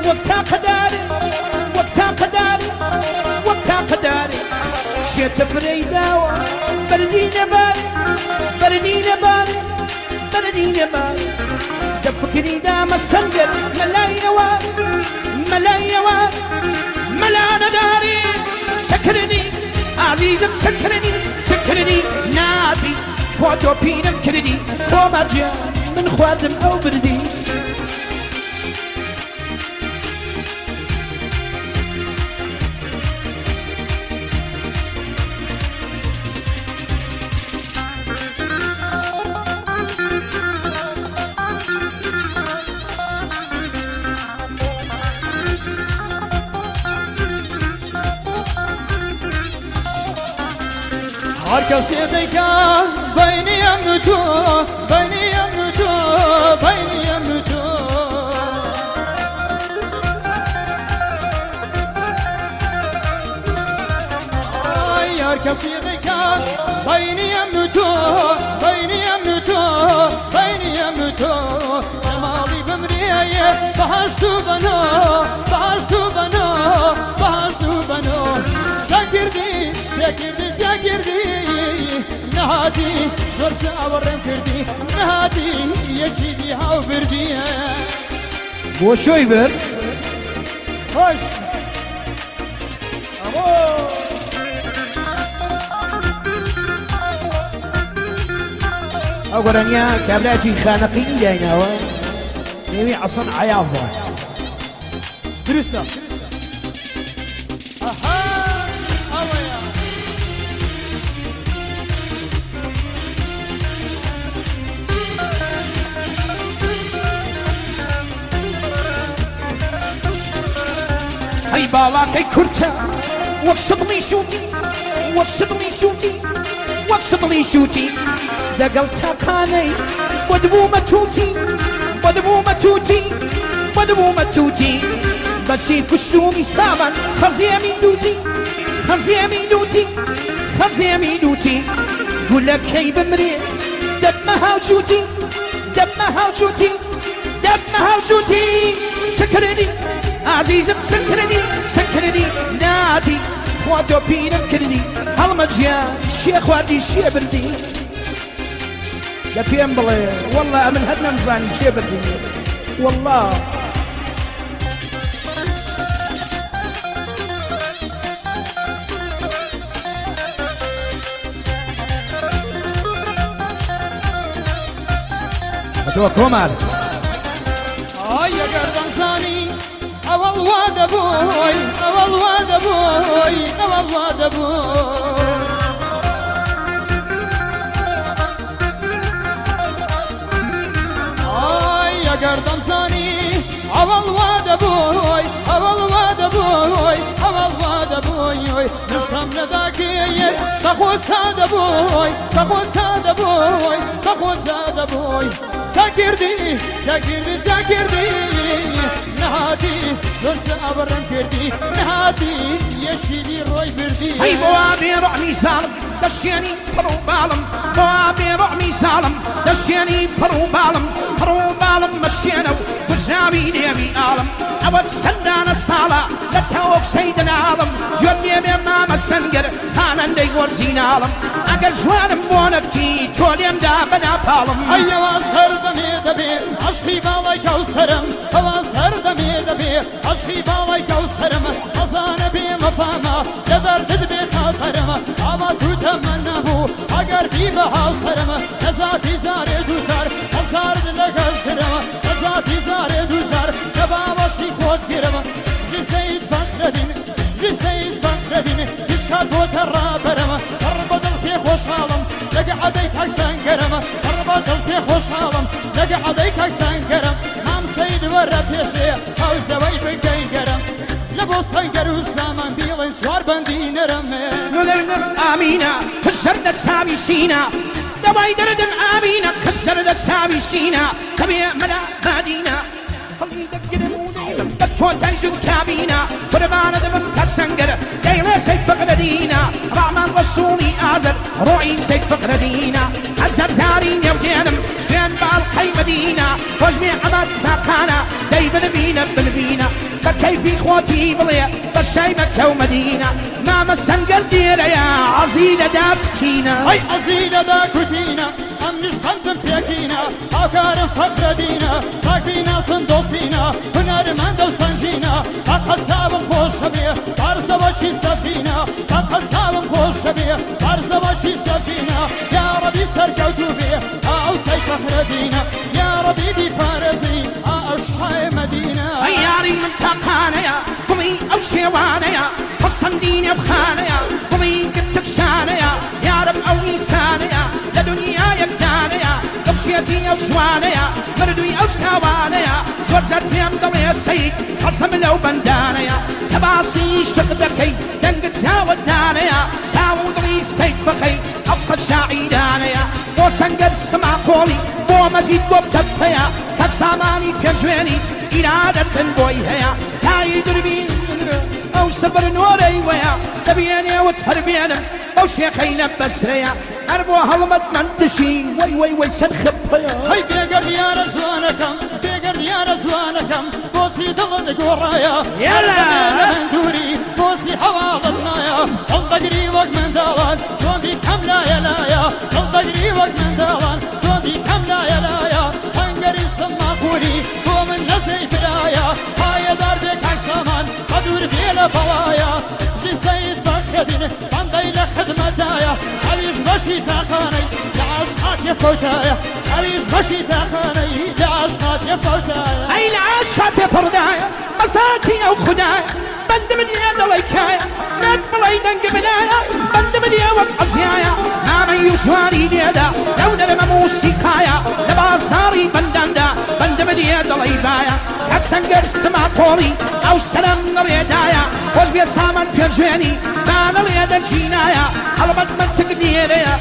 وقتا قداري وقتا قداري وقتا قداري شيت فريداوة بردي نباري بردي نباري بردي نباري دفكني دام السنجر ملايا وار ملايا وار ملانا داري سكرني عزيزم سكرني سكرني نازي فوتو بينم كردي وما جاء من خواتم أو بردي هرکس دیگر بینیم تو بینیم تو بینیم تو آی هرکس دیگر بینیم تو بینیم تو بینیم تو جمالی بمریه بهش تو بنا بهش تو بنا بهش تو بنا سکردی سکردی سکردی نهادي زرت أورم كردي نهادي يشيدي هاو بردي بو شو يبر خوش أقرنيا كابلاجي خانقي دايناوا نيوي عصن عياضة درسنا هاي بالاكي كرتا وقصدني شوتي وقصدني شوتي وقصدني شوتي دقلتا كاني ودبو متوتي ودبو متوتي ودبو متوتي بسي كشومي سامن خزيمي دوتي خزيمي دوتي خزيمي دوتي قول لك كي بمري دمها وجوتي دمها وجوتي دمها وجوتي سكرني عزيزم سكرني سكرني نادي وادو بينم كردي هالمجيا الشيخ وادي الشي بردي يا في امبلي والله من هدنا مزاني شي بردي والله هدوك كومار آی گردن زانی اول واده بوی اول واده بوی اول واده بوی آی گردن زانی اول واده بوی اول واده بوی اول واده بوی نشتم نداکی تخود ساده بوی تخود ساده بوی تخود ساده بوی سكردي سكردي سكردي نهادي زرت أبرم كردي نهادي يشيلي روي بردي هاي بوابي رعمي سالم دشياني فرو بالم بوابي رعمي سالم دشياني فرو بالم مشينا وزاوي ديبي عالم أول سندان الصالة لتوك سيد العالم جوني بمام السنجر خانا دي ورزين عالم أقل زوانم بونكتي توليم دابنا بالم هيا واسهر دمي دبي عشقي بالاي كوسرم واسهر دمي دبي عشقي بالاي كوسرم أزان بي مفاما يدر تدبي خاطرم أما تتمنه أقر بي بحاصرم نزاتي زاري دوزار أزار دلقر كرم نزاتي زاري دوزار كباباشي خود كرم جسيد فقردين جسيد فقردين يشكال بوت الرابرم قرب دلتي خوش عالم لقى عديك هايسان كرم قرب دلتي خوش عالم لقى عديك هايسان كرم مام سيد ورد يشي أو زوي بكين كرم لبو سنجر والزمان ديلين سوار بندين رمي نولرنم آمينة كسرت سامي سينا دواي دردن آمينة كسرت سامي سينا كبير ملا مدينة خلي دقرموني بتوان تنجو كابينة فربانا دمم كتسنجر ديلا سيد فقردينا رعمان رسولي آزر روعي سيد فقردينا عزب زارين يوكينم سين بالقي مدينة وجميع عمد ساقانا دايبن بينا بالبينا بكيفي خوتي بلي بشاي مكة ومدينة ماما السنقر دير يا عزيلة داكتينا هاي عزيلة داكتينا امنش بندم فيكينا اكارم فقر دينا ساكينا سندوستينا هنر من دو سنجينا فقط سابم خوش بيه برز وشي سفينة فقط سابم خوش بيه برز وشي سفينة يا ربي سركوتو بيه او سي فخر دينا يا ربي دي فارزي اشعي مدينة هياري من تاقانا يا قمي او شيوانا يا فصنديني بخانا يا قمي قبتك شانا يا رب او انسانا يا لدنيا يقدانا يا قبشيتي او شوانا يا مردوي او ساوانا يا جوزت يم دولي السيد قسم لو بندانا يا تباسي شقدكي دنقت ساودانا يا ساودري السيد بخي ابسط شاعدانا يا بو سنقر سما قولي بو مزيد بو بتبتيا كساماني كجواني إرادة بويها يا تاي دربين أو صبر نوري ويا تبيني وتهربيني أو شيخي لبس ريا أربو هلمت منتشي وي سنخبها هاي بيقر يا رزوانكم بيقر يا رزوانكم بوسي ضغط قرايا يلا دوري بوسي حواضنا يا الضقري وقت من دوان صوتي كملا يا الضقري وقت من دوان صوتي كملا يا سنقري السما قولي قوم النسي فرايا هاي داربك عكسامان قدور بيلا بوايا جي سيد فخدين بندي لخدمتايا عبيش بشي تاقاني لعشقات يفوتايا عبيش بشي تاقاني لعشقات يفوتايا أي العشقات يفردايا مساكي أو خدايا بند من يد ليكايا نقبل يدنق بنايا بند من يوم أزيايا ما من يسواني ديدا لون الموسيقايا لبازاري بنداندا بند من يد ليبايا كاكسنقر سما قولي أو سلام نريدايا وش بيسامن في جواني ما نريد الجينايا حلبت من تقديريا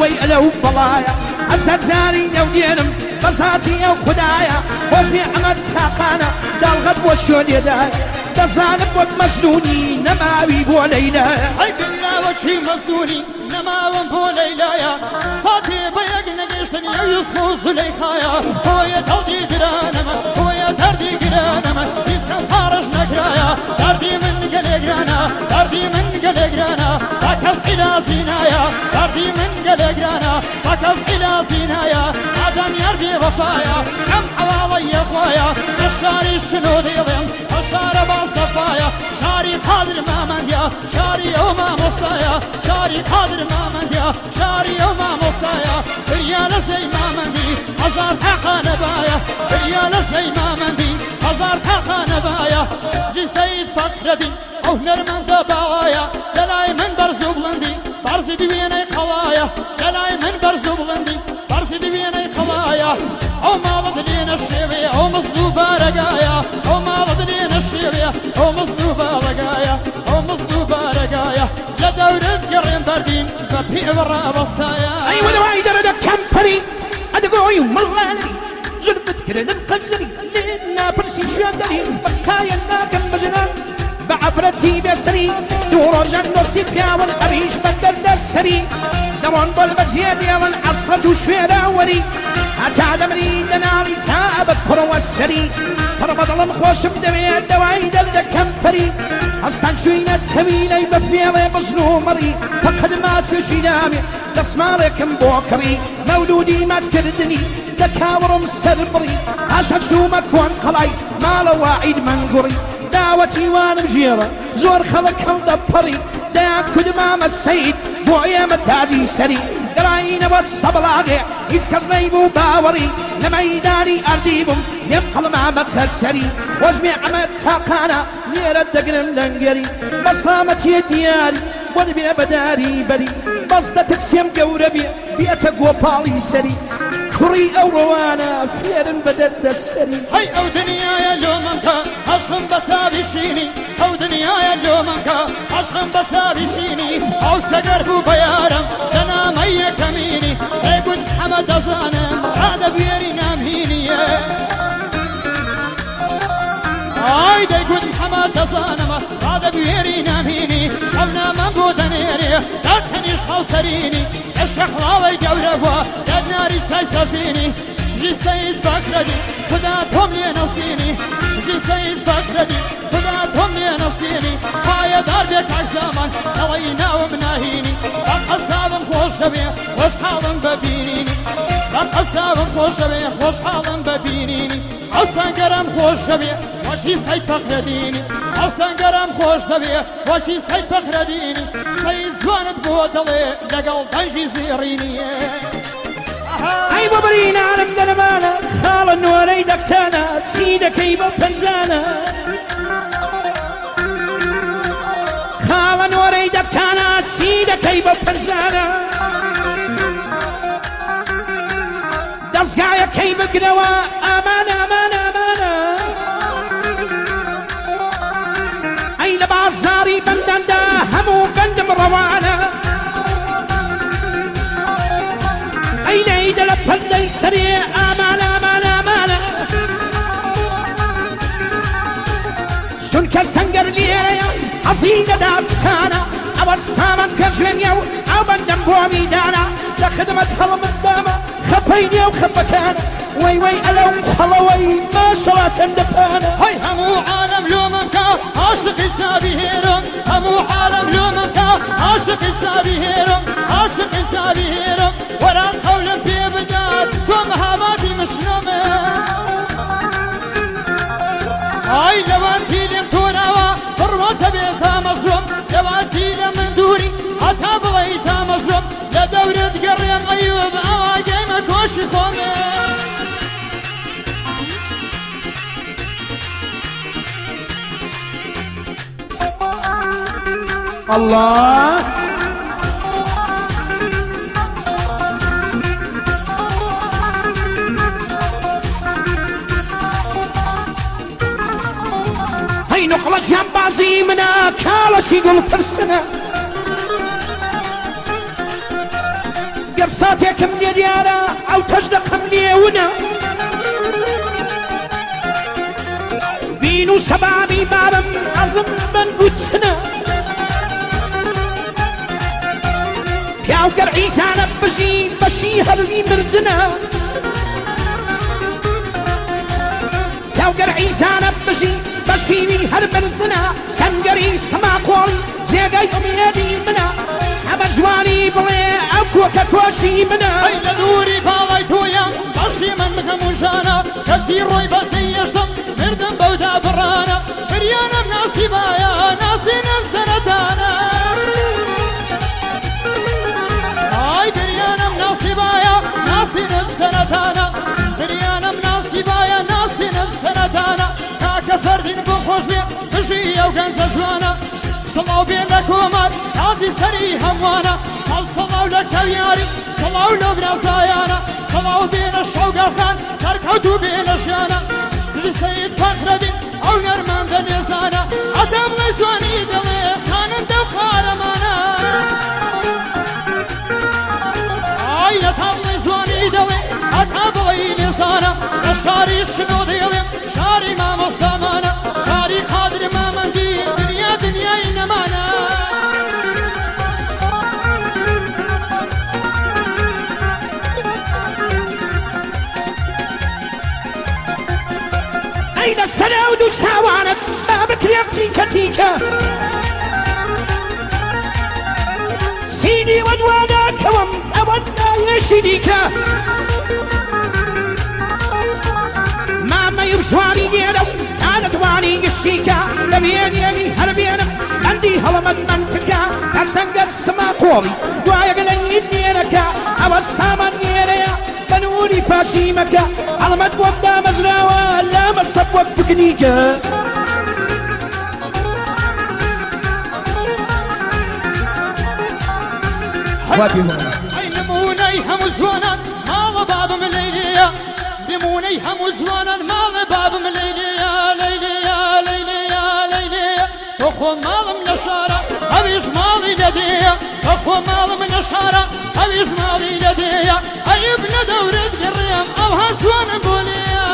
وي ألو بلايا أسد زاري لو دينم بساتي أو خدايا وش بيعمد ساقانا دالغب وشون يدايا تزانب ومجنوني نماوي بو ليلى هاي كلا وشي مصدوني نماوي بو ليلى صاتي بيق نقشتني يوسفو زليخايا هو يتوضي درانما هو يتردي قرانما يسكن صارش نكرايا دردي من قلقرانا دردي من قلقرانا فكس إلى زينايا دردي من قلقرانا فكس إلى زينايا عدم يردي وفايا كم حواوي يخوايا الشاري شنو ديضم الشارب صفايا شاري قادر ما من يا شاري وما مصايا شاري قادر ما من يا شاري وما مصايا ريال زي ما من دي هزار حقا نبايا ريال زي ما من دي هزار حقا نبايا جي سيد فخر دين او نرمن دبايا دلاي من برزو بلندي برز دويني قوايا دلاي من برزو بلندي برز دويني قوايا او ما بدلين الشيبي او مصدوبة رقايا او ما بدلين الشيبي او مصدوبة رقايا او مصدوبة رقايا لدور القرين بردين ففي برا بسطايا أي ولو عيدر دا كمبري أدقوي ملاني جربت كرد القجري لنا برسي شوادري بقايا ناكم بجنان بعبرتي بسري دور جنو سيبيا والأريش بدر دسري دوان بالبجيد يوان عصرة شويرا وري حتى دمري دنالي تابت كرو السري فربضل خوش بدمي دواي دل كمبري أصلا شوينة تبيني بفيلي بجنو مري فقد ما تشينامي تسماركم بوكري مولودي ما تكردني تكاورم سربري عشان شو مكوان قلاي ما لو واعيد منقري دعوتي وانا مجيرة زور خلق هالدبري دا كل ما مسيد بوعيا متاجي سري قراينا والصبلاغي يسكز ليبو باوري لميداني أرديبم يبقى ما مكتري واجمع متاقانا نير الدقرم دنقري بصامتي دياري ودبي بداري بري بصدة السيم قوربي بيتقوى بالي سري كري أو روانا فيرن بدد السري هاي او دنيا يا لومنكا عشقم بسابي شيني او دنيا يا لومنكا عشقم بسابي شيني او سقرفو بيارم دنا مي كميني ايقود حمد ازانم عاد بيري نامهيني هاي دايقود محمد ازانم عاد بيري نامهيني شبنا من بودنيري دارتنيش خاوسريني الشخلاوي جورفوا يا ناري ساي سفيني جي سيد فكردي خدا توم لي نصيني دژی سید فەخرەدین خدا تۆم لێ نەسیێنی پایەدار بێک عەزامان ئەوەی ناوم ناهینی بەم حەسابم خۆشە بێ خۆشحاڵم بەبینینی بەم حەسابم خۆشە بێ خۆشحاڵم بەبینینی ئەو سەنگەرم خۆش دەبێ وەشی سەید فەخرەدینی ئەو سەنگەرم خۆش دەبێ وەشی سەید فەخرەدینی سەید جوانت بۆ دەڵێ لەگەڵ دەنجی زیڕینیە ئەی بەبرین عالم دەرمانە خاڵە نوەرەی دەکتانە سی دەکەی بە پەنجانە خاڵە نوەرەی دەکتانە سی دەکەی بە پەنجانە دەستگایەکەی بگرەوە ئامانە ئامانە ئامانە ئەی لە بازاڕی بەندەندا هەموو بەندم ڕەوانە ئەی نەیدە لە پەردەی سەرێ ئامانە ئامانە ئامانە چونکە سەنگەر لێرەیە حەزی لە دابتانە ئەوە سامان پێشوێنیە و ئەو بەندەم بۆ میدانە لە خدمەت هەڵمت دامە خەپەی نێو خەپەکانە وەی وەی ئەلەو هەڵەوەی ماشەڵا سەندەپانە هەی هەموو عالم لۆمەکە عاشقی چاوی هێرم هەموو عالم لۆمەکە عاشقی چاوی هێرم عاشقی چاوی هێرم وەران قەولم پێ بدات تۆ مەهابادی مشنەمە ئای لەوانتی لێم تۆراوە بڕوەتە بێ تا مەزرۆم لەوانتی لە من دووری هەتا بڵێی تا مەزرۆم لە دەورت گەڕێم ئەیوب ئەوا گەیمە کۆشی خۆمە الله هەی نوقڵە جەمبازی منە کاڵەشی گوڵپرسنە گەر ساتێکم لێ دیارە ئەو تەش دەقەم لێونە بین و سەبابی بابم ئەزم من گوتنە پیاوگەر عیسانە بژی بەشی هەروی مردنە پیاوگەر عیسانە بژی بەشیوی هەر مردنە سەنگەری سەماقۆڵی جێگەی ئومێدی منە ئەمە جوانی بڵێ ئەو کۆکە کۆشی منە ئەی لە دووری باڵای تۆیە بەشی من هەمووژانە کەسی ڕۆی بەزەی هێشتم مردم بەودا بڕانە بریانم ناسیبایە ناسینم سەرەتانە ئای بریانم ناسیبایە ناسینم سەرەتانە بریانم ناسیبایە ناسینم سەرەتانە کاکە فەردین بۆ خۆش بێ بژی ئەو گەنجە جوانە سڵاو بێ لە کۆمار تازی سەری هەموانە سەڵاو لە کەویاری سڵاو لە برازایانە سڵاو بێ لە شەوگەڵخان سەرکەوتوو بێ لە ژیانە دژی سەید فەخرەدین ئەو نەرمەندە نێزانە ئەتە بڵێ جوانی دەڵێ خانەندە و قارەمانە ئای لەتا بڵێ جوانی دەڵێ ئەتا بڵێ نێزانە لە شاری شنۆ دەیڵێ شاری مامۆستامانە شاری قادر مامەندی دنیا دنیای نەمانە ئەی لە سەرە و دوو ساوانت با بکرێم تیکە تیکە سیدی وەدواناکەوم ئەوەت نایەشی دیکە مامەی و جوانی دێرە و نانەتوانی گشتیکە لە بێنێنی هەر بێنم ئەندی هەڵەمەت منتکە هەر سەنگەر سما قۆڵی دوایەگە لە یید نێرەکە ئەوە سامان نێرەیە بەنووری پاشیمەکە هەڵمەت بۆم دامەزراوە لامە سەب وەک بگنیکە ئەی نمونەی هەموو جوانان ماڵە بابم لەیلەیە نمونەی هەموو جوانان ماڵە بابم لەیلەیە لەیلەیە لەیلەیە لەیلەیە تۆ خۆ ماڵم لە شارە ئەویش ماڵی لەدەیە تۆ خۆ ماڵم لە شارە ئەویش ماڵی لەدەیە ئەیب لە دەورت گەڕێم ئەوها جوانم بۆ لێیە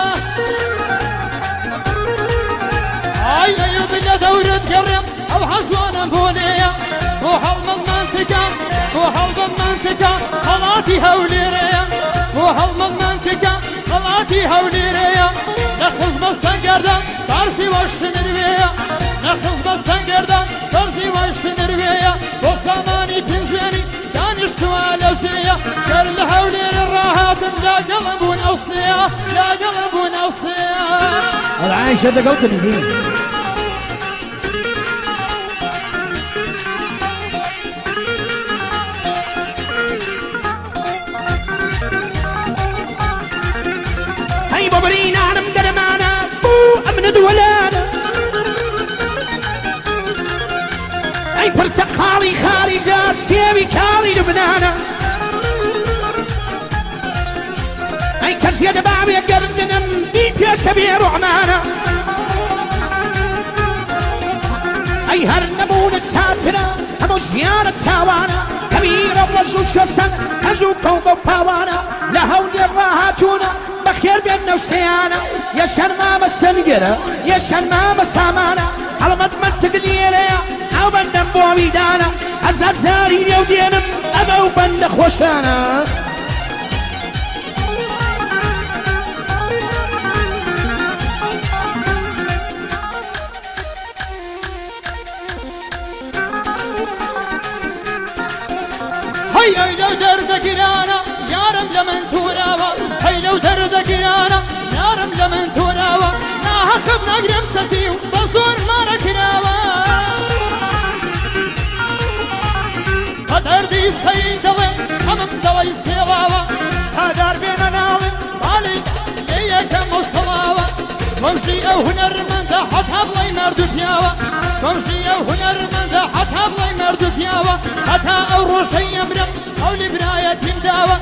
ئای ئەیب لە دەورت گەڕێم ئەوها جوانم بۆ لێیە بۆ هەڵمەڵمان تکە بۆ هەڵبەمان تکە هەڵاتی هەولێرەیە بۆ هەڵمەڵمان تکە هەڵاتی هەولێرەیە لە خزمە سەنگەردە بار ناسية قال لهولي الراحات لا قلب ونوصية لا قلب ونوصية العايشة ده قلت لي هاي بابرينا أنا مدرمانا بو أمند ولانا أي برتقالي خارجة سيبي كالي لبنانا أي كزيادة بابي قردنم بيب يا سبير عمانا أي هرنمون الساترة همو زيارة تاوانا كبيرة وزوج وسن هجو كوبو باوانا لهولي الراهاتونا بخير بينا وسيانا يا شرمام السنقرة يا شرمام السامانا على مدمن تقليليا أو بندم بوبي دانا أزهر زاري يودينم أبو بند خوشانا هيا لو دردك رانا يارم لمن توراوا هيا لو دردك رانا يارم لمن توراوا ناها خدنا قرم ستيو بصور مارك راوا قدردي السيد دوي همم دوي سيواوا هدار بينا ناوي بالي ليا كم وصلاوا كمشي او هنر من ده حتى بلاي مردو فياوا كمشي او هنر من ده حتى بلاي مردو فياوا حتى او روشي يمرم قولي براية داوا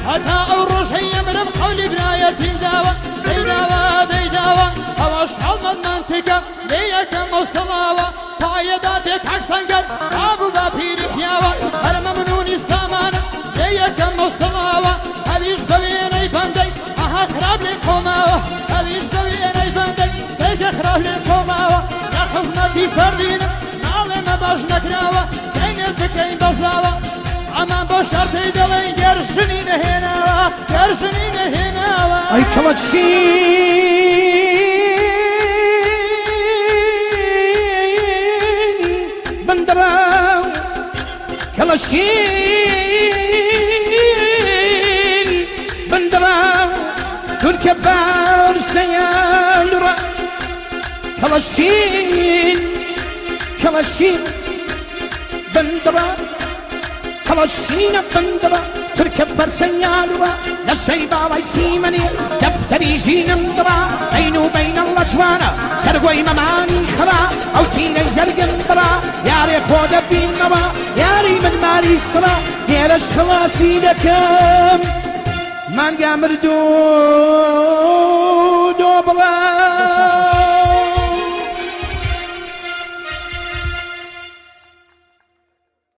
حتى او روشي يمرم قولي براية داوا ديداوا ديداوا هواش حلم المنطقة ليا كم وصلاوا فايدا بيك حق سنقر ابو بابير فياوا هرم منوني سامانا ليا كم وصلاوا هليش دوين اي بندي اها خراب لي قوماوا هليش دوين اي بندي سيجا خراب لي قوماوا يا خزنتي فردين نالي ما باش نكراوا كين بكين بزاوا اما بشرتي دلين يرشني نهيناوا يرشني نهيناوا أي كلاشين بندراو كلاشين بندراو تركب فارسيان كلاشين كلاشين بندراو كلاشين بندراو تركب فرسيان للشيبة ويسيمني دفتري جين اندرا بينه وبين الأجوانا سرقوي مماني خرا أو تيني زرق اندرا يا ريك بودا بين نوا يا ري من مالي سرا يا رش خلاصي لكم من قامردو